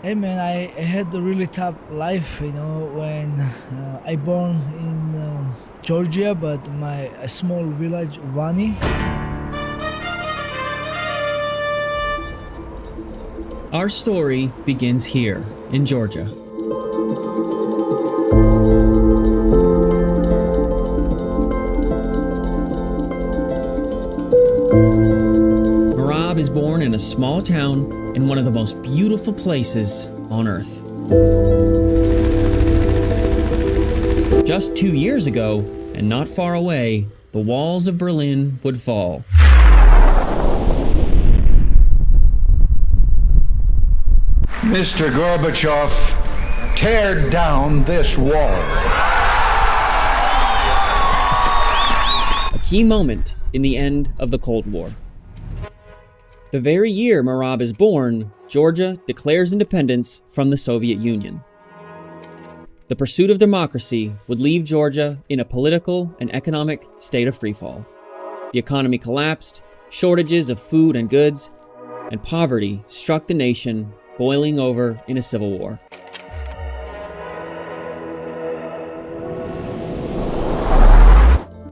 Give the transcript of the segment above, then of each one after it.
Hey man, I had a really tough life, when I born in Georgia, but my a small village, Vani. Our story begins here in Georgia. Merab is born in a small town in one of the most beautiful places on earth. Just 2 years ago, and not far away, the walls of Berlin would fall. Mr. Gorbachev, tear down this wall. A key moment in the end of the Cold War. The very year Merab is born, Georgia declares independence from the Soviet Union. The pursuit of democracy would leave Georgia in a political and economic state of freefall. The economy collapsed, shortages of food and goods, and poverty struck the nation, boiling over in a civil war.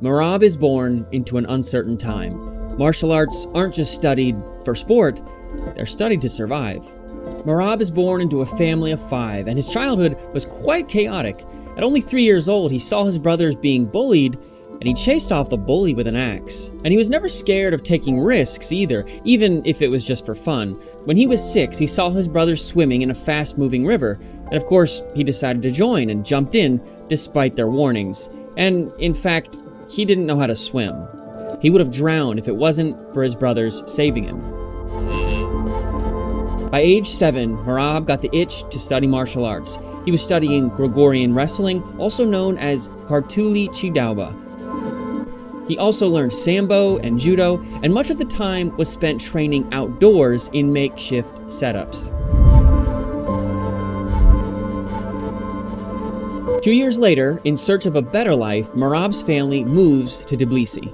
Merab is born into an uncertain time. Martial arts aren't just studied for sport, they're studied to survive. Merab is born into a family of 5, and his childhood was quite chaotic. At only 3 years old, he saw his brothers being bullied, and he chased off the bully with an axe. And he was never scared of taking risks either, even if it was just for fun. When he was 6, he saw his brothers swimming in a fast-moving river, and of course, he decided to join and jumped in despite their warnings. And in fact, he didn't know how to swim. He would have drowned if it wasn't for his brothers saving him. By age 7, Merab got the itch to study martial arts. He was studying Gregorian wrestling, also known as Kartuli Chidauba. He also learned Sambo and Judo, and much of the time was spent training outdoors in makeshift setups. 2 years later, in search of a better life, Merab's family moves to Tbilisi.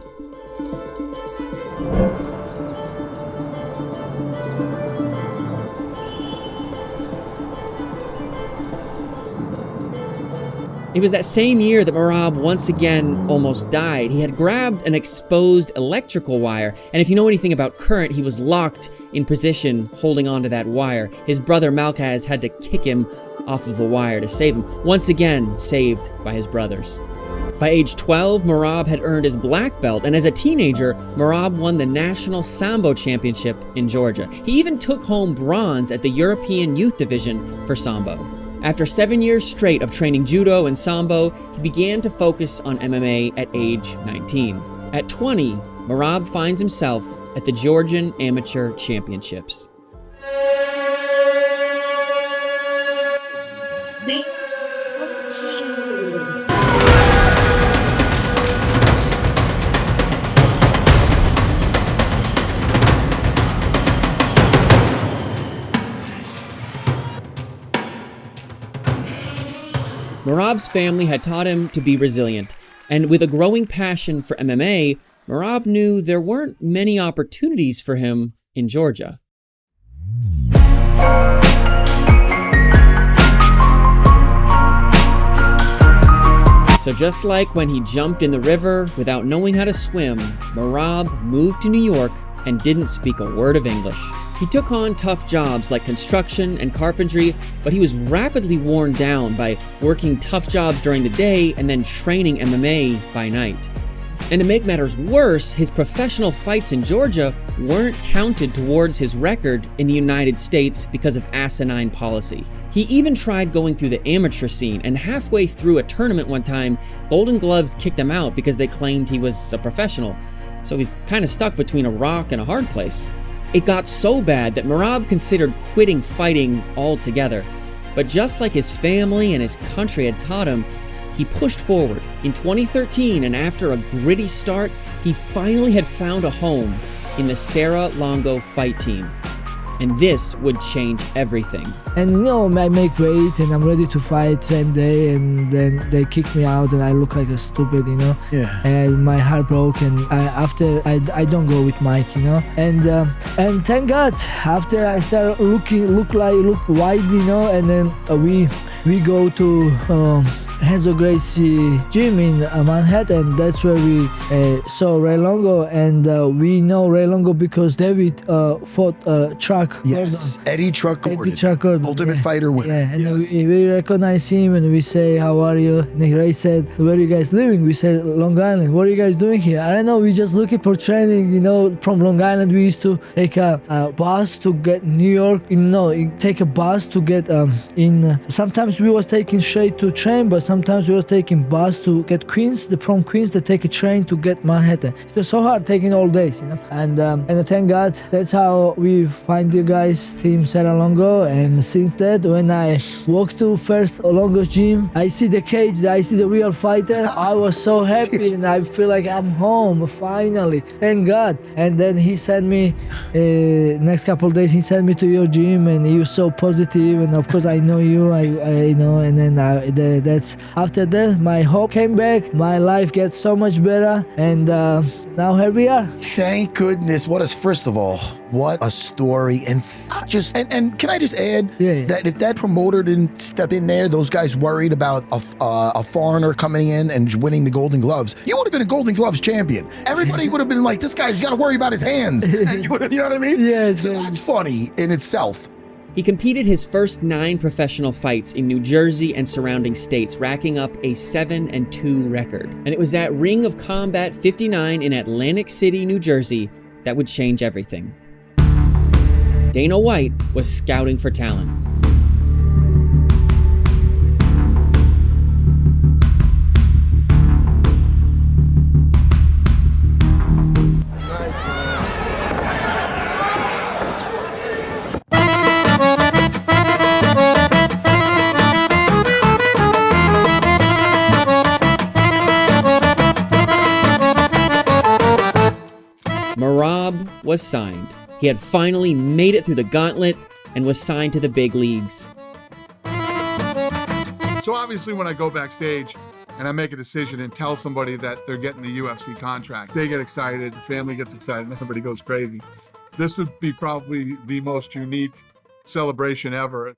It was that same year that Merab once again almost died. He had grabbed an exposed electrical wire, and if you know anything about current, he was locked in position holding onto that wire. His brother Malkaz had to kick him off of the wire to save him, once again saved by his brothers. By age 12, Merab had earned his black belt, and as a teenager, Merab won the National Sambo Championship in Georgia. He even took home bronze at the European Youth Division for Sambo. After 7 years straight of training judo and sambo, he began to focus on MMA at age 19. At 20, Merab finds himself at the Georgian Amateur Championships. Merab's family had taught him to be resilient, and with a growing passion for MMA, Merab knew there weren't many opportunities for him in Georgia. So just like when he jumped in the river without knowing how to swim, Merab moved to New York and didn't speak a word of English. He took on tough jobs like construction and carpentry, but he was rapidly worn down by working tough jobs during the day and then training MMA by night. And to make matters worse, his professional fights in Georgia weren't counted towards his record in the United States because of asinine policy. He even tried going through the amateur scene, and halfway through a tournament one time, Golden Gloves kicked him out because they claimed he was a professional. So he's kind of stuck between a rock and a hard place. It got so bad that Merab considered quitting fighting altogether. But just like his family and his country had taught him, he pushed forward. In 2013, and after a gritty start, he finally had found a home in the Serra Longo fight team. And this would change everything. And I make weight and I'm ready to fight same day, and then they kick me out and I look like a stupid, Yeah. And my heart broke, and after I don't go with Mike, and thank God after I start look wide, and then we go to Henzo Gracie gym in Manhattan. That's where we saw Ray Longo, and we know Ray Longo because David fought Chuck Yes, Gordon. Eddie Truck Gordon. Eddie Chuck Gordon, Ultimate Fighter winner. Yeah, and Yes. we recognize him and we say, how are you? And Ray said, where are you guys living? We said, Long Island. What are you guys doing here? I don't know, we just looking for training, from Long Island. We used to take a bus to get New York, take a bus to get sometimes we was taking straight to train, but sometimes we was taking bus to get Queens. From Queens they take a train to get Manhattan. It was so hard, taking all days, and thank God that's how we find you guys, Team Sarah Longo. And since that, when I walk to first Longo's gym, I see the cage, I see the real fighter. I was so happy and I feel like I'm home finally, thank God. And then he sent me next couple of days, he sent me to your gym, and he was so positive, and of course I know you, I know. And then that's after that my hope came back, my life gets so much better, and now here we are. Thank goodness. First of all, what a story. And and can I just add Yeah. that if that promoter didn't step in there, those guys worried about a foreigner coming in and winning the Golden Gloves, you would have been a Golden Gloves champion. Everybody would have been like, this guy's got to worry about his hands. And you know what I mean? Yes. So that's funny in itself. He competed his first 9 professional fights in New Jersey and surrounding states, racking up a 7-2 record. And it was that Ring of Combat 59 in Atlantic City, New Jersey, that would change everything. Dana White was scouting for talent. Merab was signed. He had finally made it through the gauntlet and was signed to the big leagues. So obviously when I go backstage and I make a decision and tell somebody that they're getting the UFC contract, they get excited, the family gets excited, and everybody goes crazy. This would be probably the most unique celebration ever.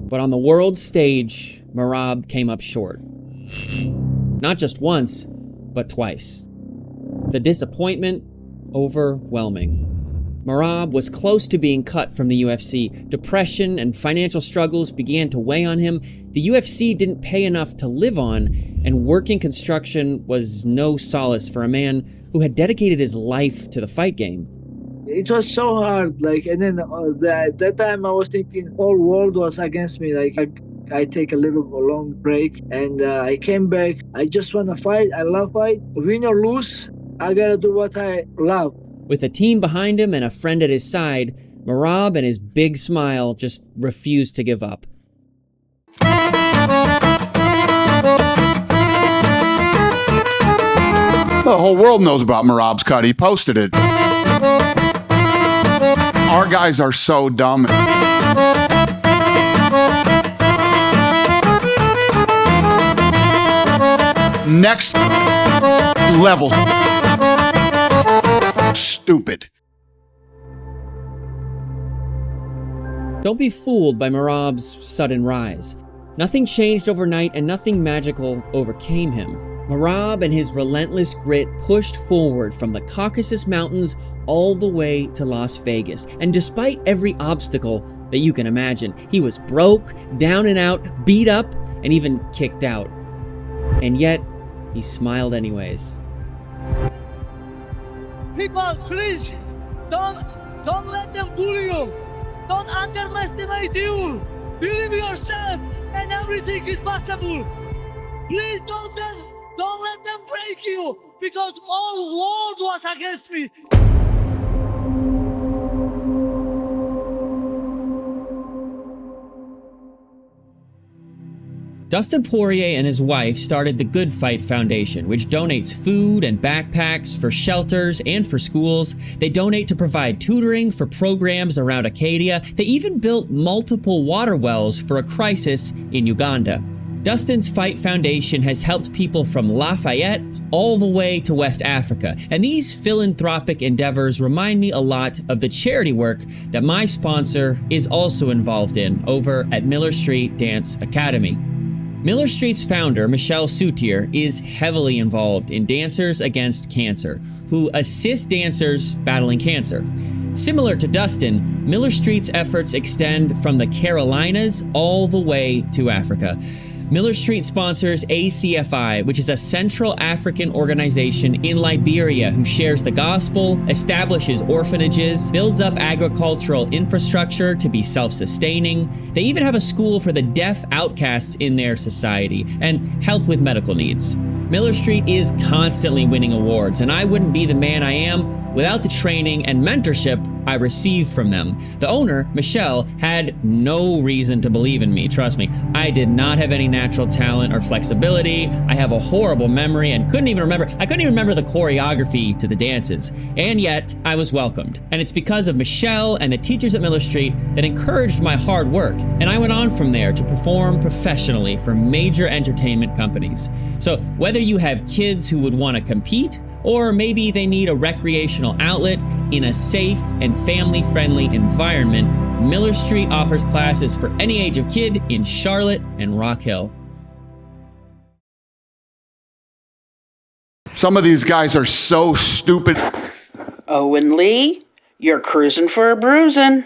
But on the world stage, Merab came up short. Not just once, but twice. The disappointment, overwhelming. Merab was close to being cut from the UFC. Depression and financial struggles began to weigh on him. The UFC didn't pay enough to live on, and working construction was no solace for a man who had dedicated his life to the fight game. It was so hard, and then that time I was thinking whole world was against me. I take a long break, and I came back. I just want to fight. I love fight. Win or lose, I gotta do what I love. With a team behind him and a friend at his side, Merab and his big smile just refused to give up. The whole world knows about Merab's cut. He posted it. Our guys are so dumb. Next level. Stupid. Don't be fooled by Merab's sudden rise. Nothing changed overnight and nothing magical overcame him. Merab and his relentless grit pushed forward from the Caucasus Mountains all the way to Las Vegas. And despite every obstacle that you can imagine, he was broke, down and out, beat up, and even kicked out. And yet, he smiled anyways. People, please, don't let them bully you. Don't underestimate you. Believe yourself, and everything is possible. Please don't let them break you, because all world was against me. Dustin Poirier and his wife started the Good Fight Foundation, which donates food and backpacks for shelters and for schools. They donate to provide tutoring for programs around Acadia. They even built multiple water wells for a crisis in Uganda. Dustin's Fight Foundation has helped people from Lafayette all the way to West Africa, and these philanthropic endeavors remind me a lot of the charity work that my sponsor is also involved in over at Miller Street Dance Academy. Miller Street's founder, Michelle Soutier, is heavily involved in Dancers Against Cancer, who assist dancers battling cancer. Similar to Dustin, Miller Street's efforts extend from the Carolinas all the way to Africa. Miller Street sponsors ACFI, which is a Central African organization in Liberia who shares the gospel, establishes orphanages, builds up agricultural infrastructure to be self-sustaining. They even have a school for the deaf outcasts in their society and help with medical needs. Miller Street is constantly winning awards, and I wouldn't be the man I am without the training and mentorship I received from them. The owner, Michelle, had no reason to believe in me, trust me. I did not have any natural talent or flexibility. I have a horrible memory and I couldn't even remember the choreography to the dances. And yet, I was welcomed. And it's because of Michelle and the teachers at Miller Street that encouraged my hard work. And I went on from there to perform professionally for major entertainment companies. So whether you have kids who would want to compete, or maybe they need a recreational outlet in a safe and family-friendly environment, Miller Street offers classes for any age of kid in Charlotte and Rock Hill. Some of these guys are so stupid. Owen Lee, you're cruising for a bruising.